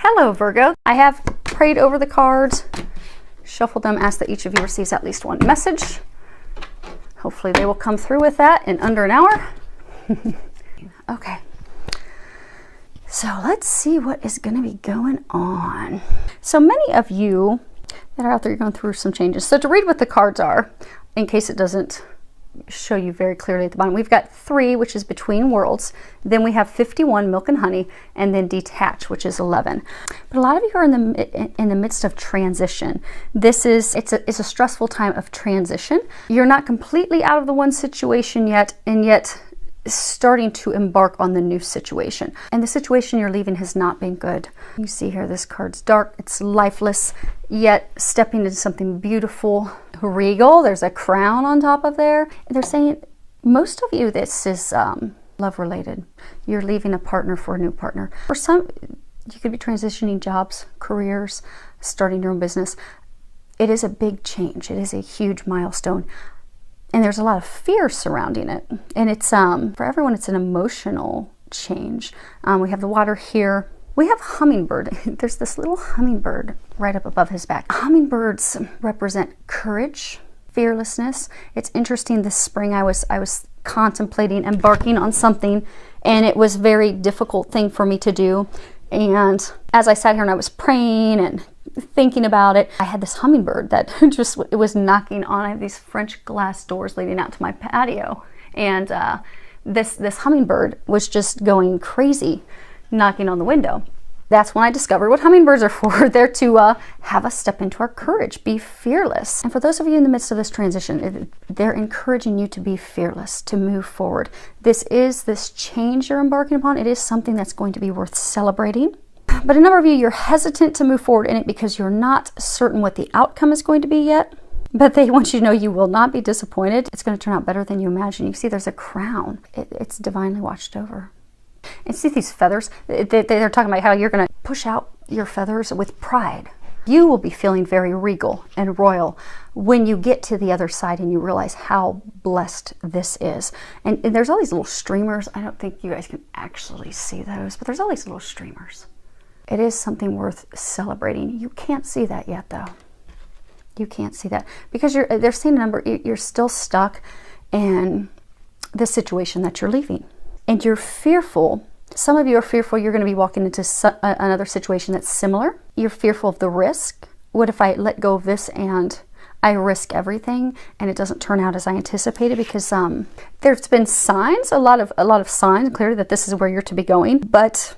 Hello, Virgo. I have prayed over the cards, shuffled them, asked that each of you receives at least one message. Hopefully they will come through with that in under an hour. Okay. So let's see what is going to be going on. So many of you that are out there, you're going through some changes. So to read what the cards are, in case it doesn't show you very clearly at the bottom, we've got 3, which is between worlds. Then we have 51, milk and honey, and then detach, which is 11. But a lot of you are in the midst of transition. It's a stressful time of transition. You're not completely out of the one situation yet, and yet starting to embark on the new situation. And the situation you're leaving has not been good. You see here, this card's dark, it's lifeless, yet stepping into something beautiful, regal. There's a crown on top of there. They're saying, most of you, this is love related. You're leaving a partner for a new partner. For some, you could be transitioning jobs, careers, starting your own business. It is a big change. It is a huge milestone. And there's a lot of fear surrounding it. And it's, for everyone, it's an emotional change. We have the water here. We have hummingbird. There's this little hummingbird right up above his back. Hummingbirds represent courage, fearlessness. It's interesting, this spring I was contemplating embarking on something, and it was a very difficult thing for me to do. And as I sat here and I was praying and thinking about it, I had this hummingbird that just, it was knocking on. I have these French glass doors leading out to my patio, and this hummingbird was just going crazy, knocking on the window. That's when I discovered what hummingbirds are for. They're to have us step into our courage, be fearless. And for those of you in the midst of this transition, they're encouraging you to be fearless, to move forward. This change you're embarking upon. It is something that's going to be worth celebrating. But a number of you, you're hesitant to move forward in it because you're not certain what the outcome is going to be yet. But they want you to know you will not be disappointed. It's going to turn out better than you imagine. You see there's a crown. It's divinely watched over. And see these feathers? They're talking about how you're going to push out your feathers with pride. You will be feeling very regal and royal when you get to the other side and you realize how blessed this is. And there's all these little streamers. I don't think you guys can actually see those, but there's all these little streamers. It is something worth celebrating. You can't see that yet, though. You can't see that because they're saying a number. You're still stuck in the situation that you're leaving. And you're fearful. Some of you are fearful you're going to be walking into another situation that's similar. You're fearful of the risk. What if I let go of this and I risk everything and it doesn't turn out as I anticipated? Because there's been signs, a lot of signs, clearly that this is where you're to be going, but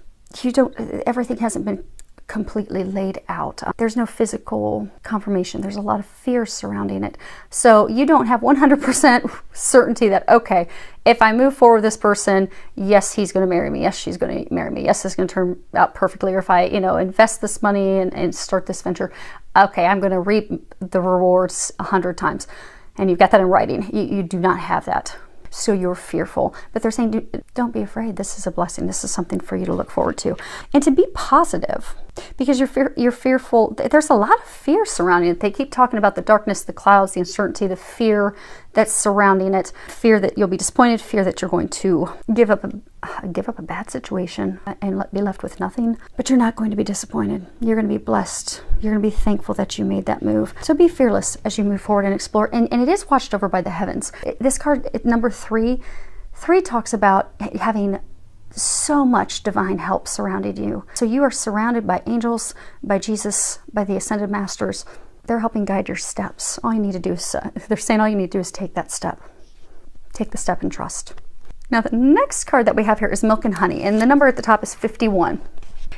everything hasn't been completely laid out. There's no physical confirmation. There's a lot of fear surrounding it. So you don't have 100% certainty that, okay, if I move forward with this person, yes, he's going to marry me. Yes, she's going to marry me. Yes, it's going to turn out perfectly. Or if I, invest this money and start this venture, okay, I'm going to reap the rewards 100 times. And you've got that in writing. You do not have that. So you're fearful. But they're saying, don't be afraid. This is a blessing. This is something for you to look forward to. And to be positive, because you're fearful. There's a lot of fear surrounding it. They keep talking about the darkness, the clouds, the uncertainty, the fear that's surrounding it. Fear that you'll be disappointed, fear that you're going to give up a bad situation and be left with nothing. But you're not going to be disappointed. You're going to be blessed. You're going to be thankful that you made that move. So be fearless as you move forward and explore. And it is watched over by the heavens. This card, number 3 talks about having so much divine help surrounded you. So you are surrounded by angels, by Jesus, by the ascended masters. They're helping guide your steps. All you need to do is, they're saying all you need to do is take that step. Take the step and trust. Now the next card that we have here is milk and honey, and the number at the top is 51.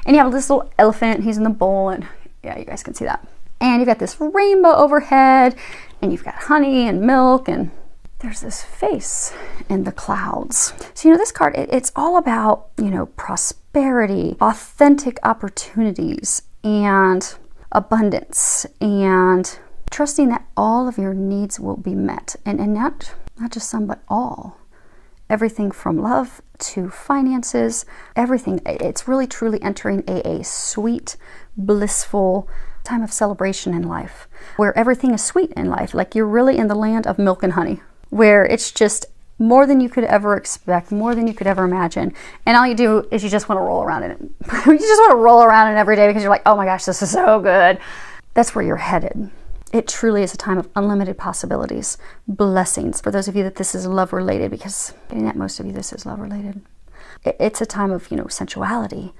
And you have this little elephant, he's in the bowl, and yeah, you guys can see that. And you've got this rainbow overhead, and you've got honey and milk, and there's this face in the clouds. So, this card, it's all about, prosperity, authentic opportunities, and abundance, and trusting that all of your needs will be met. And not just some, but all. Everything from love to finances, everything. It's really, truly entering a sweet, blissful time of celebration in life, where everything is sweet in life. Like you're really in the land of milk and honey, where it's just more than you could ever expect, more than you could ever imagine. And all you do is you just want to roll around in it. You just want to roll around in it every day because you're like, oh my gosh, this is so good. That's where you're headed. It truly is a time of unlimited possibilities, blessings. For those of you that this is love related, because getting at most of you, this is love related. It's a time of, sensuality,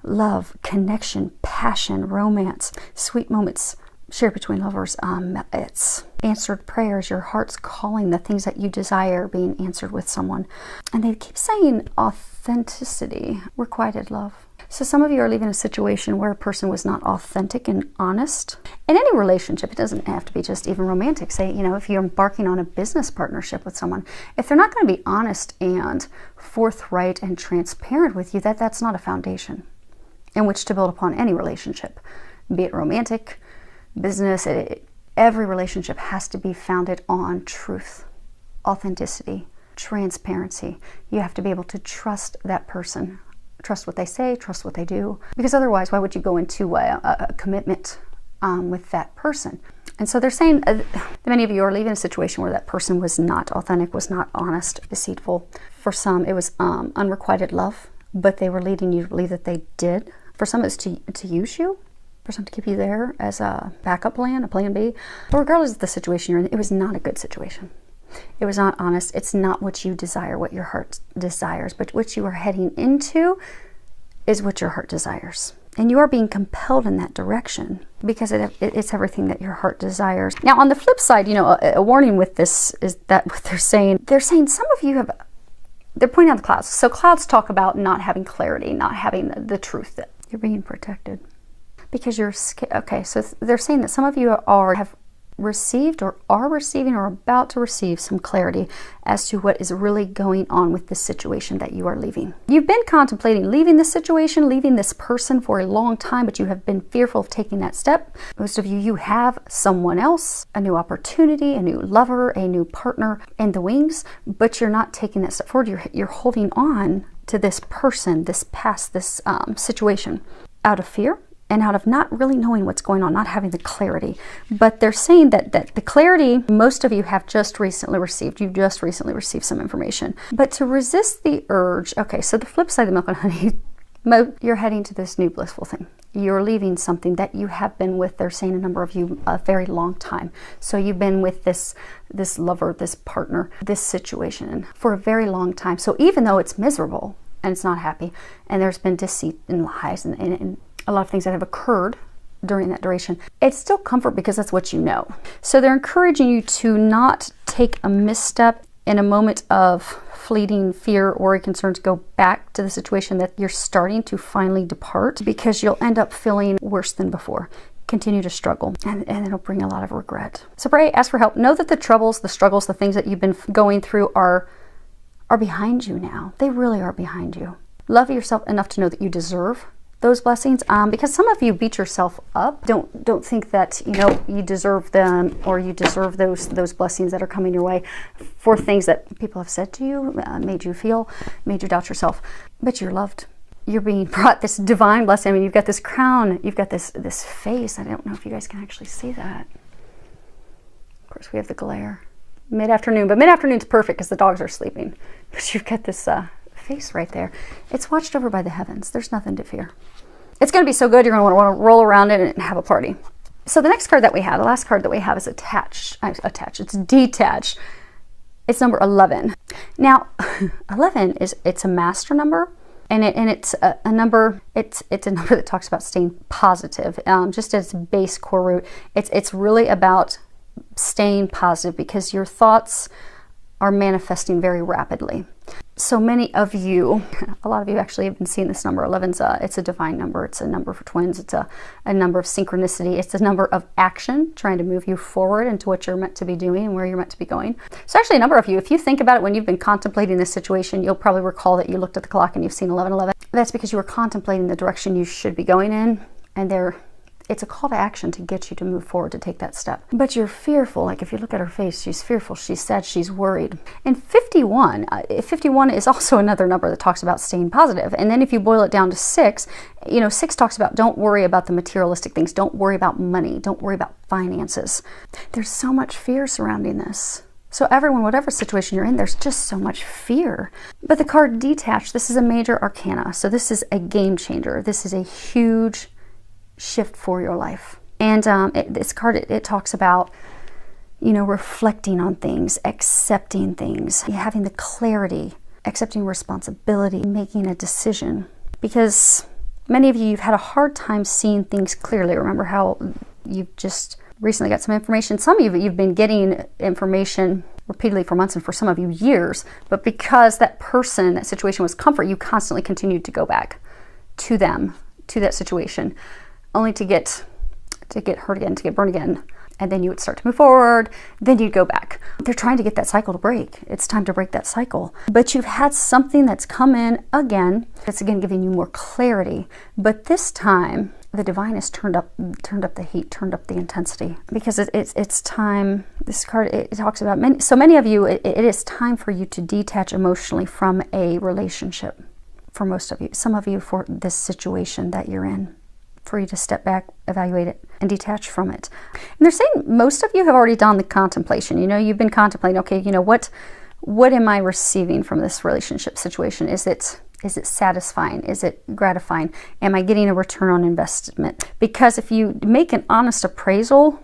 love, connection, passion, romance, sweet moments shared between lovers. It's answered prayers, your heart's calling, the things that you desire being answered with someone. And they keep saying authenticity, requited love. So some of you are leaving a situation where a person was not authentic and honest. In any relationship, it doesn't have to be just even romantic. Say, if you're embarking on a business partnership with someone, if they're not going to be honest and forthright and transparent with you, that's not a foundation in which to build upon any relationship, be it romantic, business. Every relationship has to be founded on truth, authenticity, transparency. You have to be able to trust that person. Trust what they say, trust what they do, because otherwise, why would you go into a commitment with that person? And so they're saying many of you are leaving a situation where that person was not authentic, was not honest, deceitful. For some, it was unrequited love, but they were leading you to believe that they did. For some, it's to use you, for some to keep you there as a backup plan, a plan B. But regardless of the situation you're in, it was not a good situation. It was not honest. It's not what you desire, what your heart desires, but what you are heading into is what your heart desires. And you are being compelled in that direction because it's everything that your heart desires. Now, on the flip side, a warning with this is that what they're saying some of you they're pointing out the clouds. So clouds talk about not having clarity, not having the truth, that you're being protected because you're scared. Okay, so they're saying that some of you have received or are receiving or about to receive some clarity as to what is really going on with this situation that you are leaving. You've been contemplating leaving this situation, leaving this person for a long time, but you have been fearful of taking that step. Most of you have someone else, a new opportunity, a new lover, a new partner in the wings, but you're not taking that step forward. You're holding on to this person, this past, this situation out of fear and out of not really knowing what's going on, not having the clarity. But they're saying that the clarity most of you have just recently received. You've just recently received some information. But to resist the urge, okay, so the flip side of milk and honey, you're heading to this new blissful thing. You're leaving something that you have been with, they're saying a number of you, a very long time. So you've been with this lover, this partner, this situation for a very long time. So even though it's miserable and it's not happy, and there's been deceit and lies and a lot of things that have occurred during that duration, it's still comfort because that's what you know. So they're encouraging you to not take a misstep in a moment of fleeting fear or concerns. Go back to the situation that you're starting to finally depart, because you'll end up feeling worse than before. Continue to struggle, and it'll bring a lot of regret. So pray, ask for help. Know that the troubles, the struggles, the things that you've been going through are behind you now. They really are behind you. Love yourself enough to know that you deserve those blessings, because some of you beat yourself up. Don't think that you deserve them, or you deserve those blessings that are coming your way for things that people have said to you, made you doubt yourself. But you're loved. You're being brought this divine blessing. I mean, you've got this crown, you've got this face. I don't know if you guys can actually see that. Of course, we have the glare. Mid-afternoon, but mid-afternoon's perfect because the dogs are sleeping. But you've got this face right there. It's watched over by the heavens. There's nothing to fear. It's going to be so good, you're going to want to roll around it and have a party. So the next card that we have, the last card that we have, is it's detached. It's number 11. Now 11 it's a master number, and it's a number, it's a number that talks about staying positive, just as base core root. It's really about staying positive, because your thoughts are manifesting very rapidly. So many of you, a lot of you actually have been seeing this number. 11's it's a divine number. It's a number for twins. It's a number of synchronicity. It's a number of action, trying to move you forward into what you're meant to be doing and where you're meant to be going. So actually a number of you, if you think about it, when you've been contemplating this situation, you'll probably recall that you looked at the clock and you've seen 11:11. That's because you were contemplating the direction you should be going in, and it's a call to action to get you to move forward, to take that step. But you're fearful. Like if you look at her face, she's fearful, she's sad, she's worried. And 51 is also another number that talks about staying positive. And then if you boil it down to 6, 6 talks about don't worry about the materialistic things. Don't worry about money. Don't worry about finances. There's so much fear surrounding this. So everyone, whatever situation you're in, there's just so much fear. But the card Detached, this is a major arcana. So this is a game changer. This is a huge shift for your life. And this card, it talks about, you know, reflecting on things, accepting things, having the clarity, accepting responsibility, making a decision. Because many of you, you've had a hard time seeing things clearly. Remember how you've just recently got some information. Some of you, you've been getting information repeatedly for months, and for some of you years, but because that person, that situation was comfort, you constantly continued to go back to them, to that situation, only to get hurt again, to get burned again. And then you would start to move forward, then you'd go back. They're trying to get that cycle to break. It's time to break that cycle. But you've had something that's come in again, that's again giving you more clarity. But this time, the divine has turned up the heat, turned up the intensity. Because it's time, this card, it talks about, many of you, it is time for you to detach emotionally from a relationship. For most of you, some of you for this situation that you're in. For you to step back, evaluate it, and detach from it. And they're saying most of you have already done the contemplation. You know, you've been contemplating, okay, you know, what am I receiving from this relationship situation? Is it satisfying? Is it gratifying? Am I getting a return on investment? Because if you make an honest appraisal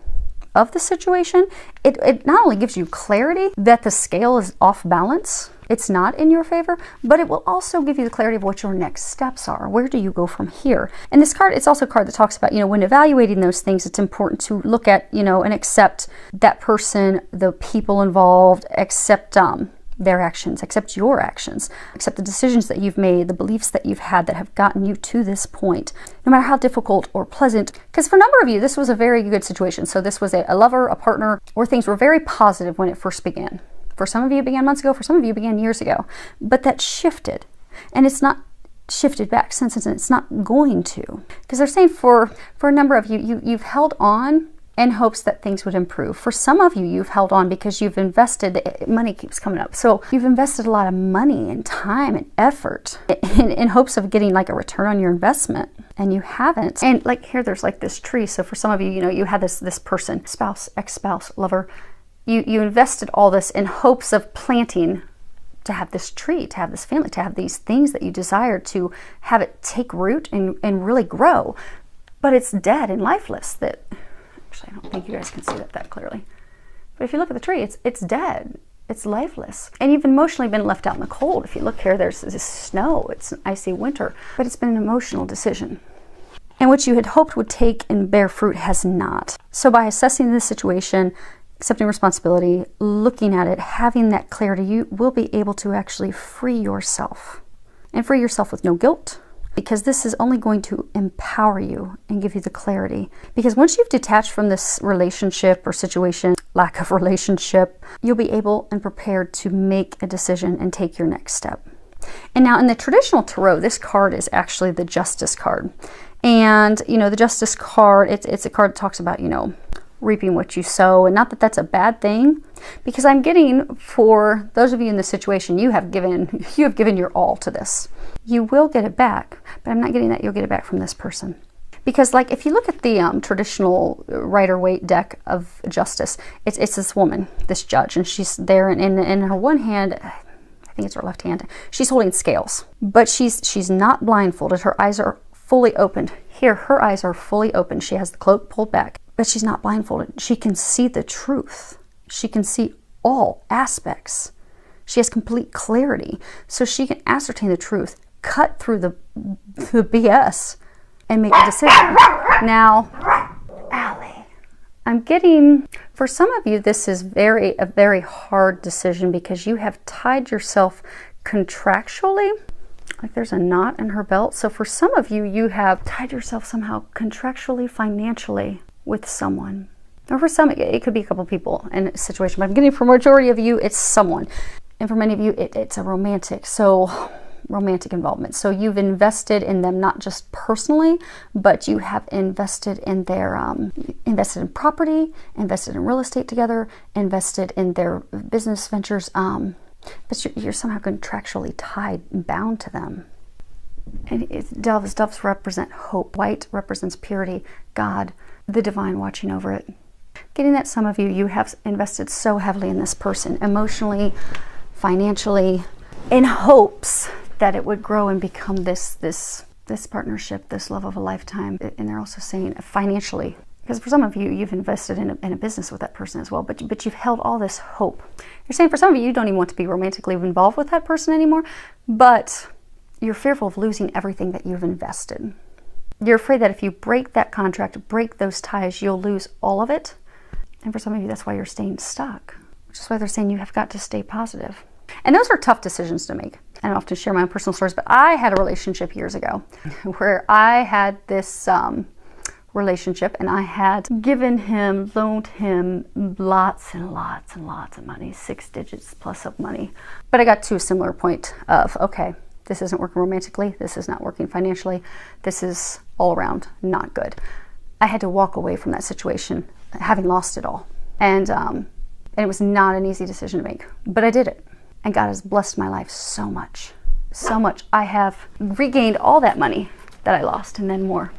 of the situation, it not only gives you clarity that the scale is off balance, it's not in your favor, but it will also give you the clarity of what your next steps are. Where do you go from here? And this card, it's also a card that talks about, you know, when evaluating those things, it's important to look at, you know, and accept that person, the people involved, accept their actions, accept your actions, accept the decisions that you've made, the beliefs that you've had that have gotten you to this point, no matter how difficult or pleasant. Because for a number of you, this was a very good situation. So this was a lover, a partner, where things were very positive when it first began. For some of you, it began months ago. For some of you, it began years ago. But that shifted. And it's not shifted back since, and it's not going to. Because they're saying for a number of you, you've held on in hopes that things would improve. For some of you, you've held on because you've invested, money keeps coming up. So you've invested a lot of money and time and effort in hopes of getting like a return on your investment. And you haven't. And like here, there's like this tree. So for some of you, you know, you had this person, spouse, ex-spouse, lover. You invested all this in hopes of planting, to have this tree, to have this family, to have these things that you desire, to have it take root and really grow. But it's dead and lifeless. Actually, I don't think you guys can see that clearly. But if you look at the tree, it's dead. It's lifeless. And you've emotionally been left out in the cold. If you look here, there's this snow. It's an icy winter. But it's been an emotional decision. And what you had hoped would take and bear fruit has not. So by assessing this situation, accepting responsibility, looking at it, having that clarity, you will be able to actually free yourself. And free yourself with no guilt, because this is only going to empower you and give you the clarity. Because once you've detached from this relationship or situation, lack of relationship, you'll be able and prepared to make a decision and take your next step. And now in the traditional tarot, this card is actually the Justice card. And, you know, the Justice card, it's a card that talks about, you know, reaping what you sow. And not that that's a bad thing, because I'm getting, for those of you in this situation, you have given your all to this. You will get it back, but I'm not getting that you'll get it back from this person. Because like if you look at the traditional Rider-Waite deck of Justice, it's this woman, this judge, and she's there, and in her one hand, I think it's her left hand, she's holding scales, but she's not blindfolded. Her eyes are fully opened. Here, her eyes are fully open. She has the cloak pulled back, but she's not blindfolded. She can see the truth. She can see all aspects. She has complete clarity. So she can ascertain the truth, cut through the BS, and make a decision. Now, Allie, I'm getting, for some of you, this is a very hard decision, because you have tied yourself contractually. Like there's a knot in her belt. So for some of you, you have tied yourself somehow contractually, financially with someone. Or for some, it could be a couple people in a situation, but I'm getting for majority of you, it's someone. And for many of you, it's a romantic involvement. So you've invested in them, not just personally, but you have invested in their, invested in property, invested in real estate together, invested in their business ventures, but you're somehow contractually tied and bound to them. And doves represent hope. White represents purity, God, the divine watching over it. getting that some of you, you have invested so heavily in this person, emotionally, financially, in hopes that it would grow and become this partnership, this love of a lifetime. And they're also saying financially, because for some of you, you've invested in a business with that person as well, but you've held all this hope. You're saying for some of you, you don't even want to be romantically involved with that person anymore, but you're fearful of losing everything that you've invested. You're afraid that if you break that contract, break those ties, you'll lose all of it. And for some of you, that's why you're staying stuck, which is why they're saying you have got to stay positive. And those are tough decisions to make. I don't often share my own personal stories, but I had a relationship years ago where I had this relationship, and I had loaned him lots and lots and lots of money, 6 digits plus of money. But I got to a similar point of, okay, this isn't working romantically, this is not working financially, this is all around not good. I had to walk away from that situation, having lost it all. And it was not an easy decision to make, but I did it. And God has blessed my life so much, so much. I have regained all that money that I lost and then more.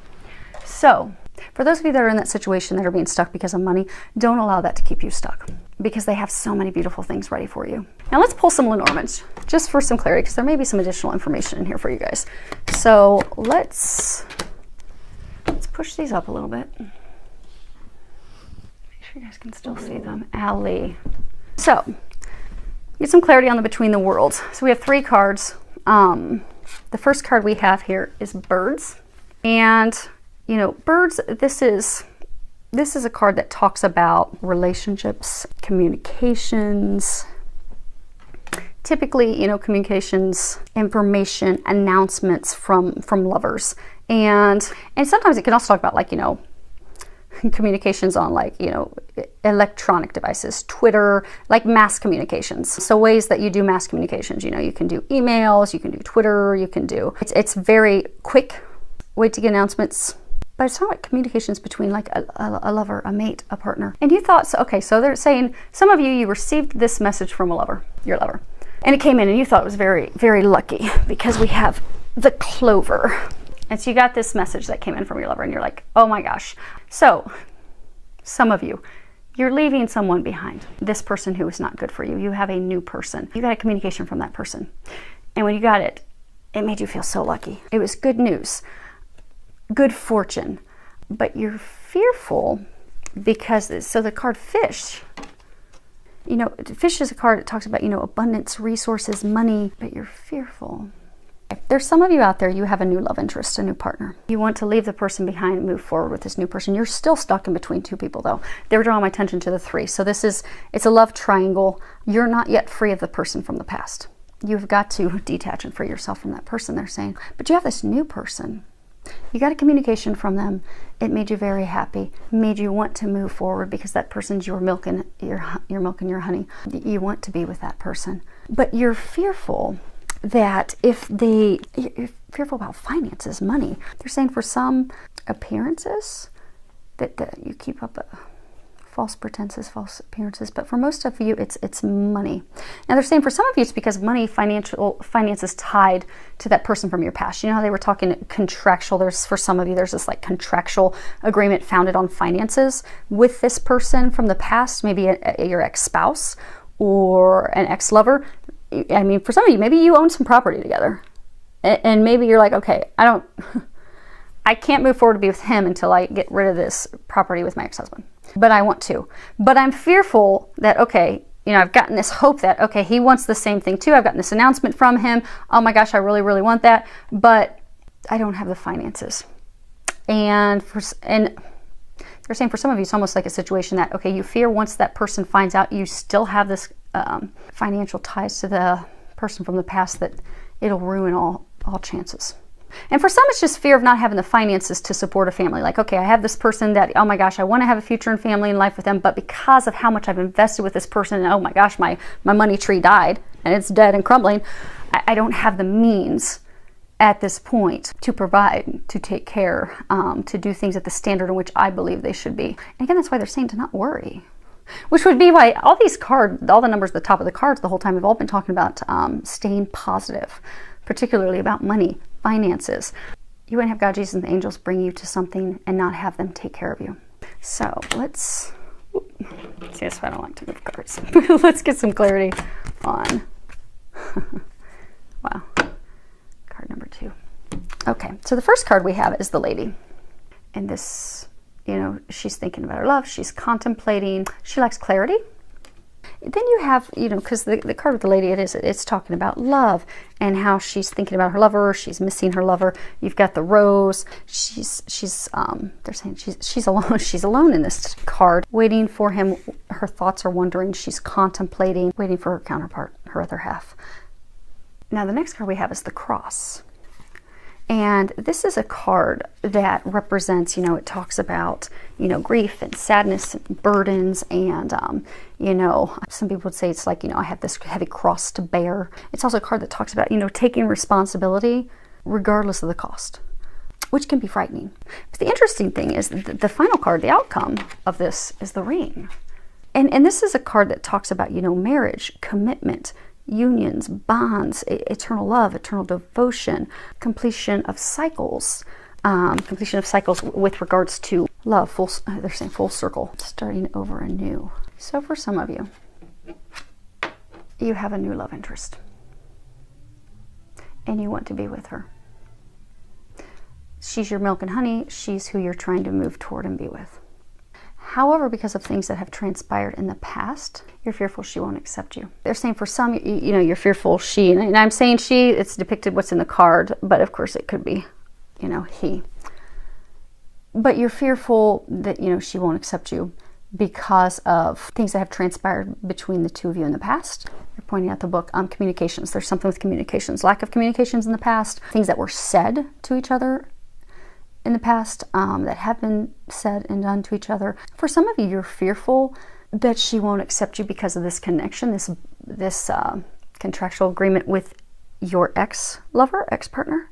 So for those of you that are in that situation that are being stuck because of money, don't allow that to keep you stuck, because they have so many beautiful things ready for you. Now let's pull some Lenormand just for some clarity, because there may be some additional information in here for you guys. So let's push these up a little bit. Make sure you guys can still see them. Allie. So get some clarity on the between the worlds. So we have 3 cards. The first card we have here is birds. And you know, birds, this is a card that talks about relationships, communications, typically, you know, communications, information, announcements from lovers. And sometimes it can also talk about, like, you know, communications on, like, you know, electronic devices, Twitter, like mass communications. So ways that you do mass communications, you know, you can do emails, you can do Twitter, you can do, it's very quick way to get announcements. But it's not like communications between, like, a lover, a mate, a partner. And you thought, so, okay, so they're saying, some of you received this message from a lover, your lover. And it came in and you thought it was very, very lucky, because we have the clover. And so you got this message that came in from your lover and you're like, oh my gosh. So some of you, you're leaving someone behind, this person who is not good for you. You have a new person. You got a communication from that person. And when you got it, it made you feel so lucky. It was good news. Good fortune, but you're fearful because, so the card fish, you know, fish is a card that talks about, you know, abundance, resources, money, but you're fearful. There's some of you out there, you have a new love interest, a new partner. You want to leave the person behind and move forward with this new person. You're still stuck in between 2 people though. They're drawing my attention to the 3. So it's a love triangle. You're not yet free of the person from the past. You've got to detach and free yourself from that person, they're saying. But you have this new person. You got a communication from them. It made you very happy, made you want to move forward, because that person's your milk and your honey. You want to be with that person. But you're fearful that you're fearful about finances, money. They're saying for some appearances that you keep up false pretenses, false appearances, but for most of you, it's money. Now they're saying for some of you, it's because money, finance is tied to that person from your past. You know how they were talking contractual, for some of you, there's this like contractual agreement founded on finances with this person from the past, maybe your ex-spouse or an ex-lover. I mean, for some of you, maybe you own some property together, and maybe you're like, okay, I can't move forward to be with him until I get rid of this property with my ex-husband. But I want to. But I'm fearful that, okay, you know, I've gotten this hope that, okay, he wants the same thing too. I've gotten this announcement from him. Oh my gosh, I really, really want that. But I don't have the finances. And they're saying for some of you, it's almost like a situation that, okay, you fear once that person finds out you still have this financial ties to the person from the past, that it'll ruin all chances. And for some, it's just fear of not having the finances to support a family. Like, okay, I have this person that, oh my gosh, I want to have a future and family and life with them, but because of how much I've invested with this person, and oh my gosh, my money tree died and it's dead and crumbling, I don't have the means at this point to provide, to take care, to do things at the standard in which I believe they should be. And again, that's why they're saying to not worry. Which would be why all these cards, all the numbers at the top of the cards the whole time, have all been talking about staying positive, particularly about money, finances. You wouldn't have God, Jesus, and the angels bring you to something and not have them take care of you. So let's See, that's why I don't like to move cards. Let's get some clarity on, wow, card number 2. Okay, so the first card we have is the Lady. And this, you know, she's thinking about her love. She's contemplating. She likes clarity. Then you have, you know, because the card with the Lady, it's talking about love and how she's thinking about her lover. She's missing her lover. You've got the Rose. They're saying she's alone. She's alone in this card, waiting for him. Her thoughts are wandering. She's contemplating, waiting for her counterpart, her other half. Now the next card we have is the Cross. And this is a card that represents, you know, it talks about, you know, grief and sadness and burdens. And, you know, some people would say it's like, you know, I have this heavy cross to bear. It's also a card that talks about, you know, taking responsibility regardless of the cost, which can be frightening. But the interesting thing is the final card, the outcome of this, is the Ring. And this is a card that talks about, you know, marriage, commitment, unions, bonds, eternal love, eternal devotion, completion of cycles with regards to love. They're saying full circle, starting over anew. So for some of you, you have a new love interest and you want to be with her. She's your milk and honey. She's who you're trying to move toward and be with. However, because of things that have transpired in the past, you're fearful she won't accept you. They're saying for some, you know, you're fearful she, and I'm saying she, it's depicted what's in the card, but of course it could be, you know, he. But you're fearful that, you know, she won't accept you because of things that have transpired between the two of you in the past. You're pointing out the book, communications. There's something with communications, lack of communications in the past, things that were said to each other in the past that have been said and done to each other. For some of you, you're fearful that she won't accept you because of this connection, this contractual agreement with your ex-lover, ex-partner.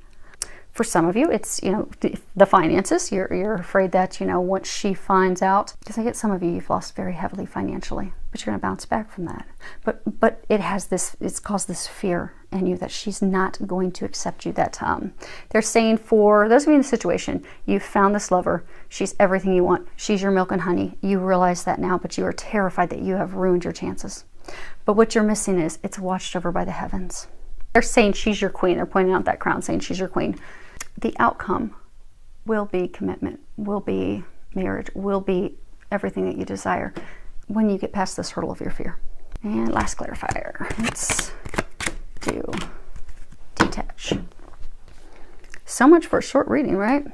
For some of you, it's, you know, the finances. You're afraid that, you know, once she finds out, because I get some of you, you've lost very heavily financially, but you're going to bounce back from that. But it's caused this fear in you that she's not going to accept you. That they're saying for those of you in the situation, you found this lover. She's everything you want. She's your milk and honey. You realize that now, but you are terrified that you have ruined your chances. But what you're missing is it's watched over by the heavens. They're saying she's your queen. They're pointing out that crown, saying she's your queen. The outcome will be commitment, will be marriage, will be everything that you desire when you get past this hurdle of your fear. And last clarifier, let's do detach. So much for a short reading, right?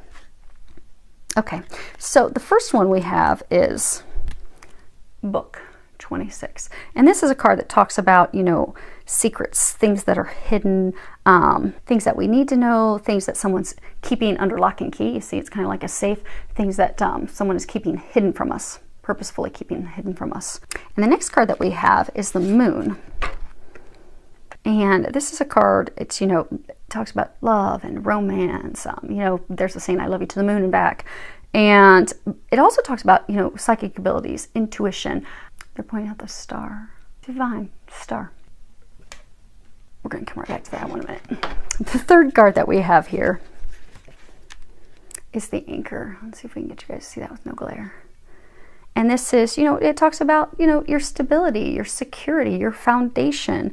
Okay, so the first one we have is Book 26. And this is a card that talks about, you know, secrets, things that are hidden, things that we need to know, things that someone's keeping under lock and key. You see, it's kind of like a safe, things that someone is keeping hidden from us, purposefully keeping hidden from us. And the next card that we have is the Moon. And this is a card, it's, you know, it talks about love and romance. You know, there's a saying, I love you to the moon and back. And it also talks about, you know, psychic abilities, intuition. They're pointing out the star, divine star. We're going to come right back to that one in a minute. The third card that we have here is the Anchor. Let's see if we can get you guys to see that with no glare. And this is, you know, it talks about, you know, your stability, your security, your foundation.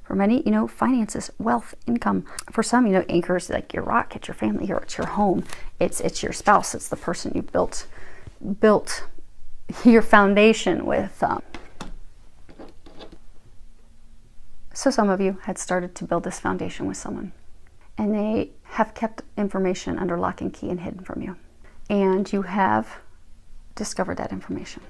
For many, you know, finances, wealth, income. For some, you know, anchors like your rock, it's your family, it's your home, it's your spouse, it's the person you built your foundation with. So some of you had started to build this foundation with someone, and they have kept information under lock and key and hidden from you, and you have discovered that information.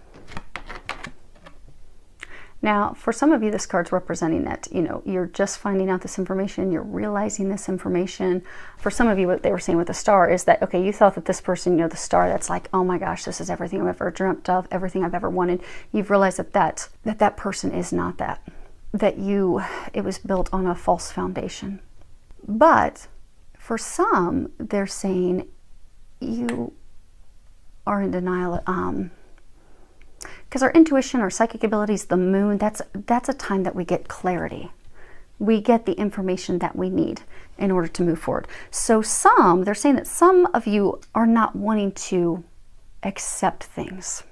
Now, for some of you, this card's representing that, you know, you're just finding out this information, you're realizing this information. For some of you, what they were saying with the star is that, okay, you thought that this person, you know, the star, that's like, oh my gosh, this is everything I've ever dreamt of, everything I've ever wanted. You've realized that person is not that. It was built on a false foundation. But for some, they're saying you are in denial. Because our intuition, our psychic abilities, the moon, that's a time that we get clarity. We get the information that we need in order to move forward. So they're saying that some of you are not wanting to accept things.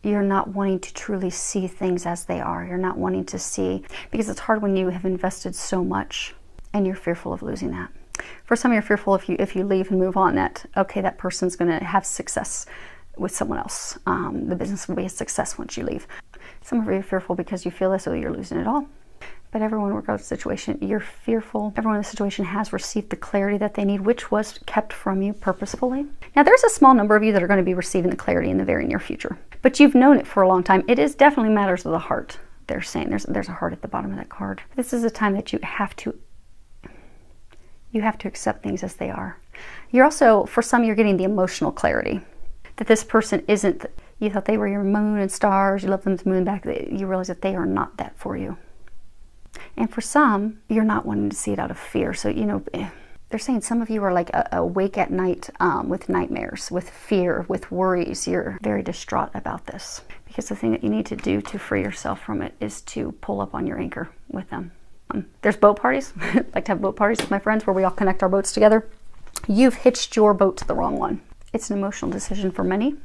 you're not wanting to truly see things as they are. You're not wanting to see, because it's hard when you have invested so much and you're fearful of losing that. For some, you're fearful if you leave and move on, that, okay, that person's going to have success with someone else. The business will be a success once you leave. Some of you are fearful because you feel as though you're losing it all. But everyone, regardless of the situation, you're fearful. Everyone in the situation has received the clarity that they need, which was kept from you purposefully. Now, there's a small number of you that are going to be receiving the clarity in the very near future. But you've known it for a long time. It is definitely matters of the heart. They're saying there's a heart at the bottom of that card. This is a time that you have to accept things as they are. You're also, for some, you're getting the emotional clarity. That this person isn't, you thought they were your moon and stars, you love them to moon back, you realize that they are not that for you. And for some, you're not wanting to see it out of fear. So, you know, they're saying some of you are like awake at night with nightmares, with fear, with worries. You're very distraught about this. Because the thing that you need to do to free yourself from it is to pull up on your anchor with them. There's boat parties. I like to have boat parties with my friends where we all connect our boats together. You've hitched your boat to the wrong one. It's an emotional decision for many.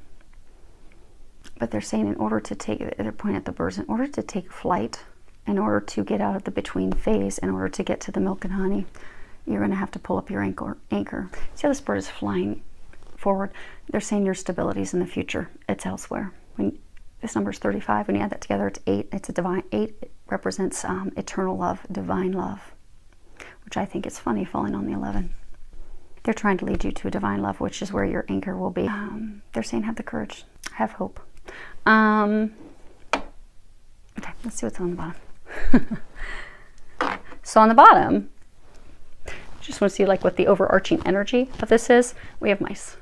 But they're saying in order to take, they're pointing at the birds, in order to take flight, in order to get out of the between phase, in order to get to the milk and honey, you're going to have to pull up your anchor. See how this bird is flying forward? They're saying your stability is in the future. It's elsewhere. When this number is 35, when you add that together, it's 8. It's a divine 8. It represents eternal love, divine love, which I think is funny falling on the 11. They're trying to lead you to a divine love, which is where your anchor will be. They're saying have the courage, have hope. Okay, let's see what's on the bottom. So on the bottom, just want to see like what the overarching energy of this is. We have mice.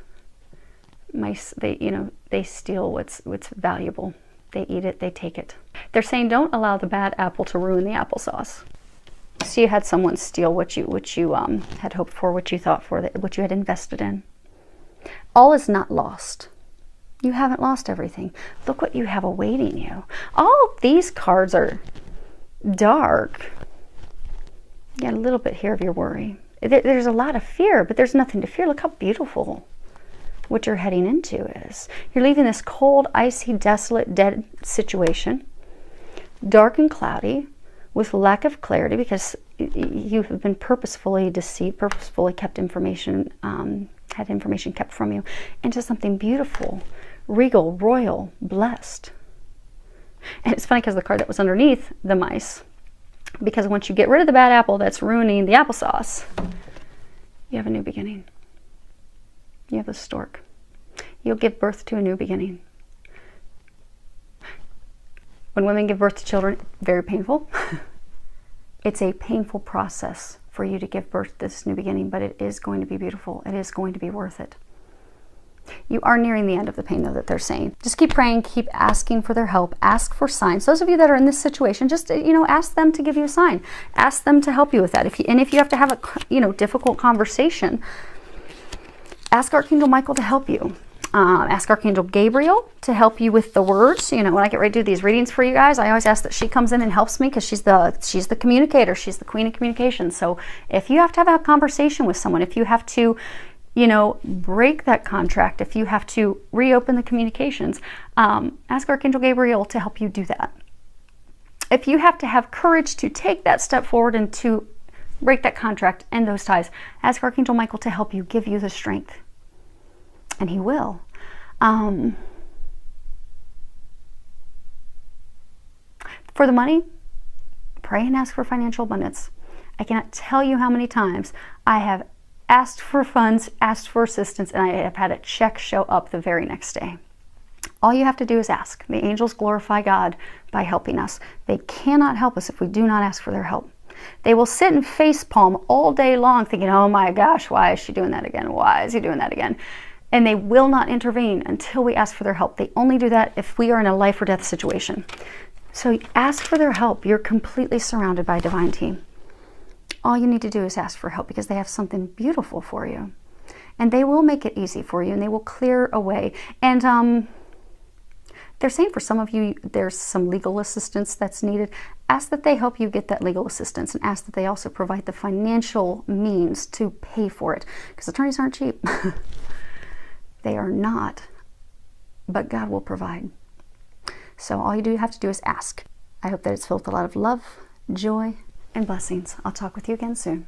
Mice, they steal what's valuable. They eat it, they take it. They're saying don't allow the bad apple to ruin the applesauce. So you had someone steal what you had hoped for, what you thought for, what you had invested in. All is not lost. You haven't lost everything. Look what you have awaiting you. All of these cards are dark. You got a little bit here of your worry. There's a lot of fear, but there's nothing to fear. Look how beautiful what you're heading into is. You're leaving this cold, icy, desolate, dead situation, dark and cloudy, with lack of clarity, because you have been purposefully deceived, purposefully kept information, had information kept from you, into something beautiful, regal, royal, blessed. And it's funny because the card that was underneath the mice, because once you get rid of the bad apple that's ruining the applesauce, you have a new beginning. You have the stork. You'll give birth to a new beginning. When women give birth to children, very painful. It's a painful process for you to give birth to this new beginning, but it is going to be beautiful. It is going to be worth it. You are nearing the end of the pain, though, that they're saying. Just keep praying, keep asking for their help, ask for signs. Those of you that are in this situation, just, ask them to give you a sign. Ask them to help you with that. If you have to have a, difficult conversation, ask Archangel Michael to help you. Ask Archangel Gabriel to help you with the words. When I get ready to do these readings for you guys, I always ask that she comes in and helps me, because she's the communicator. She's the queen of communication. So if you have to have a conversation with someone, if you have to, break that contract, if you have to reopen the communications, ask Archangel Gabriel to help you do that. If you have to have courage to take that step forward and to break that contract and those ties, ask Archangel Michael to help you, give you the strength. And he will. For the money, pray and ask for financial abundance. I cannot tell you how many times I have asked for funds, asked for assistance, and I have had a check show up the very next day. All you have to do is ask. The angels glorify God by helping us. They cannot help us if we do not ask for their help. They will sit and facepalm all day long thinking, oh my gosh, why is she doing that again? Why is he doing that again? And they will not intervene until we ask for their help. They only do that if we are in a life or death situation. So ask for their help. You're completely surrounded by a divine team. All you need to do is ask for help, because they have something beautiful for you. And they will make it easy for you, and they will clear away. And they're saying for some of you, there's some legal assistance that's needed. Ask that they help you get that legal assistance, and ask that they also provide the financial means to pay for it, because attorneys aren't cheap. They are not, but God will provide. So all you do have to do is ask. I hope that it's filled with a lot of love, joy, and blessings. I'll talk with you again soon.